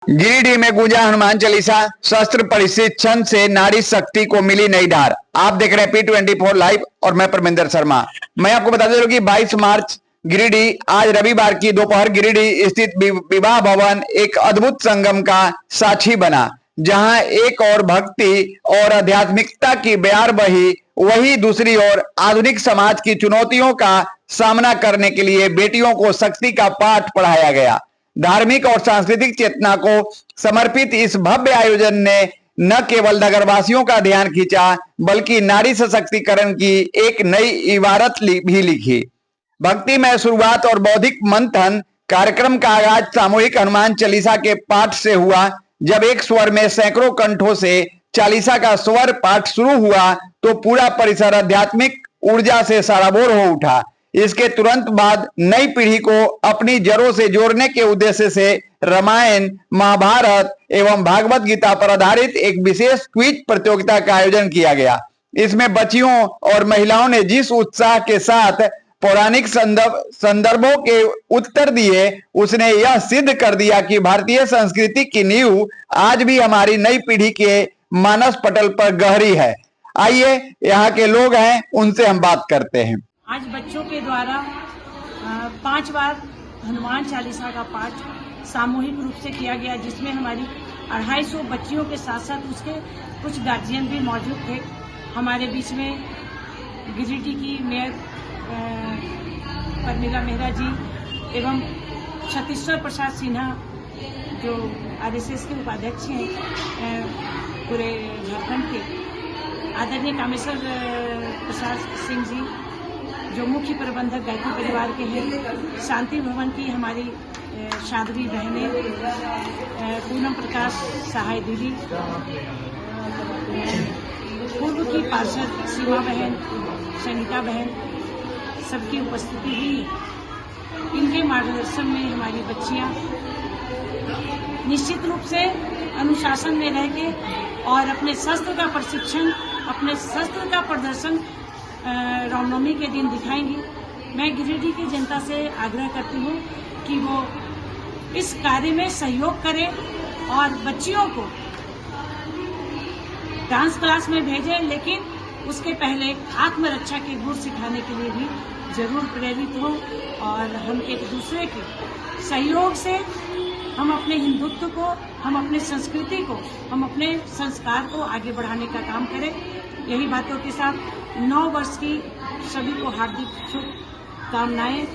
गिरिडीह में गूंजा हनुमान चालीसा। शस्त्र प्रशिक्षण से नारी शक्ति को मिली नई धार। आप देख रहे हैं P24 लाइव और मैं परमिंदर शर्मा। मैं आपको बता दूं कि 22 मार्च गिरिडीह आज रविवार की दोपहर गिरिडीह स्थित विवाह भवन एक अद्भुत संगम का साक्षी बना, जहां एक और भक्ति और आध्यात्मिकता की बयार बही, वही दूसरी ओर आधुनिक समाज की चुनौतियों का सामना करने के लिए बेटियों को शक्ति का पाठ पढ़ाया गया। धार्मिक और सांस्कृतिक चेतना को समर्पित इस भव्य आयोजन ने न केवल नगरवासियों का ध्यान खींचा, बल्कि नारी सशक्तिकरण की एक नई इबारत भी लिखी। भक्तिमय शुरुआत और बौद्धिक मंथन। कार्यक्रम का आगाज सामूहिक हनुमान चालीसा के पाठ से हुआ। जब एक स्वर में सैकड़ों कंठों से चालीसा का स्वर पाठ शुरू हुआ तो पूरा परिसर आध्यात्मिक ऊर्जा से सराबोर हो उठा। इसके तुरंत बाद नई पीढ़ी को अपनी जड़ों से जोड़ने के उद्देश्य से रामायण, महाभारत एवं भागवत गीता पर आधारित एक विशेष क्विज प्रतियोगिता का आयोजन किया गया। इसमें बच्चियों और महिलाओं ने जिस उत्साह के साथ पौराणिक संदर्भों के उत्तर दिए, उसने यह सिद्ध कर दिया कि भारतीय संस्कृति की नींव आज भी हमारी नई पीढ़ी के मानस पटल पर गहरी है। आइए यहाँ के लोग हैं, उनसे हम बात करते हैं। आज बच्चों के द्वारा 5 बार हनुमान चालीसा का पाठ सामूहिक रूप से किया गया, जिसमें हमारी 250 बच्चियों के साथ साथ उसके कुछ गार्जियन भी मौजूद थे। हमारे बीच में गिरिडीह की मेयर परमिला मेहरा जी एवं छत्तीश्वर प्रसाद सिन्हा, जो RSS के उपाध्यक्ष हैं पूरे झारखंड के, आदरणीय कामेश्वर प्रसाद सिंह जी जो मुख्य प्रबंधक गायत्री परिवार के हैं, शांति भवन की हमारी साध्वी बहनें, पूनम प्रकाश सहाय दीदी, पूर्व की पार्षद सीमा बहन, सनिता बहन, सबकी उपस्थिति हुई। इनके मार्गदर्शन में हमारी बच्चियां निश्चित रूप से अनुशासन में रह के और अपने शस्त्र का प्रशिक्षण, अपने शस्त्र का प्रदर्शन रामनवमी के दिन दिखाएंगी। मैं गिरिडीह की जनता से आग्रह करती हूँ कि वो इस कार्य में सहयोग करें और बच्चियों को डांस क्लास में भेजें, लेकिन उसके पहले आत्मरक्षा के गुण सिखाने के लिए भी जरूर प्रेरित हों और हम एक दूसरे के सहयोग से हम अपने हिंदुत्व को, हम अपने संस्कृति को, हम अपने संस्कार को आगे बढ़ाने का काम करें। यही बातों के साथ 9 वर्ष की सभी को हार्दिक शुभकामनाएं।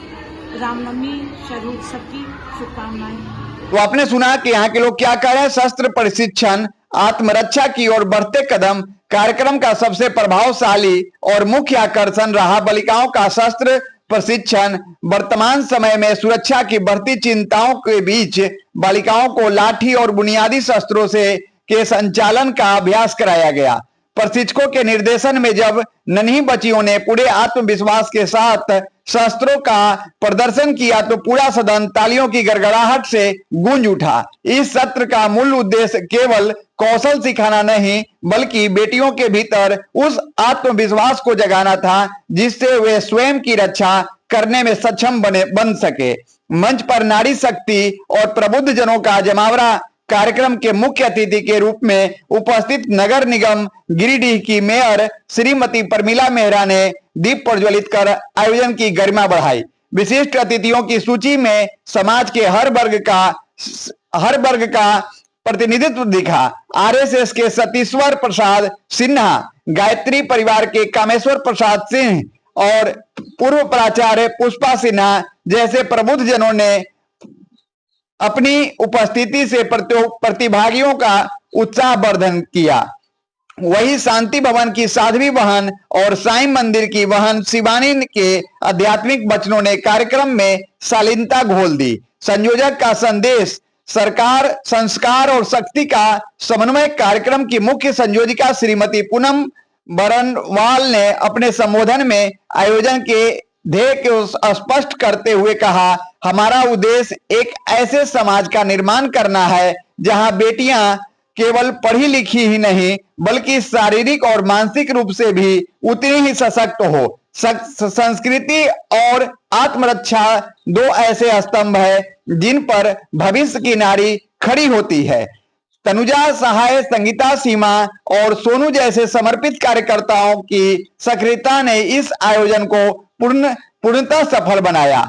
रामनवमी स्वरूप सबकी शुभकामनाएं। तो आपने सुना कि यहाँ के लोग क्या कह रहे हैं। शस्त्र प्रशिक्षण, आत्मरक्षा की ओर बढ़ते कदम कार्यक्रम का सबसे प्रभावशाली और मुख्य आकर्षण रहा। बालिकाओं का शस्त्र प्रशिक्षण। वर्तमान समय में सुरक्षा की बढ़ती चिंताओं के बीच बालिकाओं को लाठी और बुनियादी शस्त्रों से के संचालन का अभ्यास कराया गया। प्रशिक्षकों के निर्देशन में जब नन्ही बच्चियों ने पूरे आत्मविश्वास के साथ शस्त्रों का प्रदर्शन किया तो पूरा सदन तालियों की गड़गड़ाहट से गूंज उठा। इस सत्र का मूल उद्देश्य केवल कौशल सिखाना नहीं, बल्कि बेटियों के भीतर उस आत्मविश्वास को जगाना था जिससे वे स्वयं की रक्षा करने में सक्षम बन सके। मंच पर नारी शक्ति और प्रबुद्ध जनों का जमावड़ा। कार्यक्रम के मुख्य अतिथि के रूप में उपस्थित नगर निगम गिरिडीह की मेयर श्रीमती परमिला मेहरा ने दीप प्रज्वलित कर आयोजन की गरिमा बढ़ाई। विशिष्ट अतिथियों की सूची में समाज के हर वर्ग का प्रतिनिधित्व दिखा। RSS के सतीश्वर प्रसाद सिन्हा, गायत्री परिवार के कामेश्वर प्रसाद सिंह और पूर्व प्राचार्य पुष्पा सिन्हा जैसे प्रबुद्ध जनों ने अपनी उपस्थिति से प्रतिभागियों का उत्साहवर्धन किया। वही शांति भवन की साध्वी बहन और साईं मंदिर की बहन शिवानी के आध्यात्मिक वचनों ने कार्यक्रम में शालीनता घोल दी। संयोजक का संदेश, सरकार, संस्कार और शक्ति का समन्वय। कार्यक्रम की मुख्य संयोजिका श्रीमती पूनम बरनवाल ने अपने संबोधन में आयोजन के ध्येय को स्पष्ट करते हुए कहा, हमारा उद्देश्य एक ऐसे समाज का निर्माण करना है जहां बेटियां केवल पढ़ी लिखी ही नहीं, बल्कि शारीरिक और मानसिक रूप से भी उतनी ही सशक्त हो। संस्कृति और आत्मरक्षा दो ऐसे स्तंभ है जिन पर भविष्य की नारी खड़ी होती है। तनुजा सहाय, संगीता सीमा और सोनू जैसे समर्पित कार्यकर्ताओं की सक्रियता ने इस आयोजन को पूर्णतः सफल बनाया।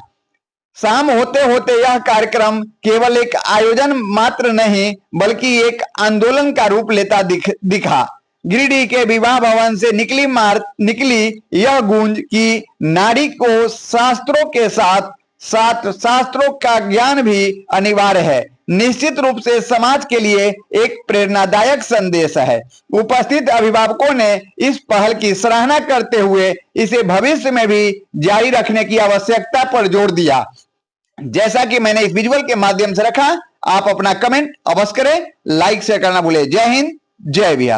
शाम होते होते यह कार्यक्रम केवल एक आयोजन मात्र नहीं बल्कि एक आंदोलन का रूप लेता दिखा। गिरिडीह के विवाह भवन से निकली यह गूंज कि नारी को शास्त्रों के साथ साथ शास्त्रों का ज्ञान भी अनिवार्य है, निश्चित रूप से समाज के लिए एक प्रेरणादायक संदेश है। उपस्थित अभिभावकों ने इस पहल की सराहना करते हुए इसे भविष्य में भी जारी रखने की आवश्यकता पर जोर दिया। जैसा कि मैंने इस विजुअल के माध्यम से रखा, आप अपना कमेंट अवश्य करें, लाइक शेयर करना भूलें। जय हिंद, जय बिहार।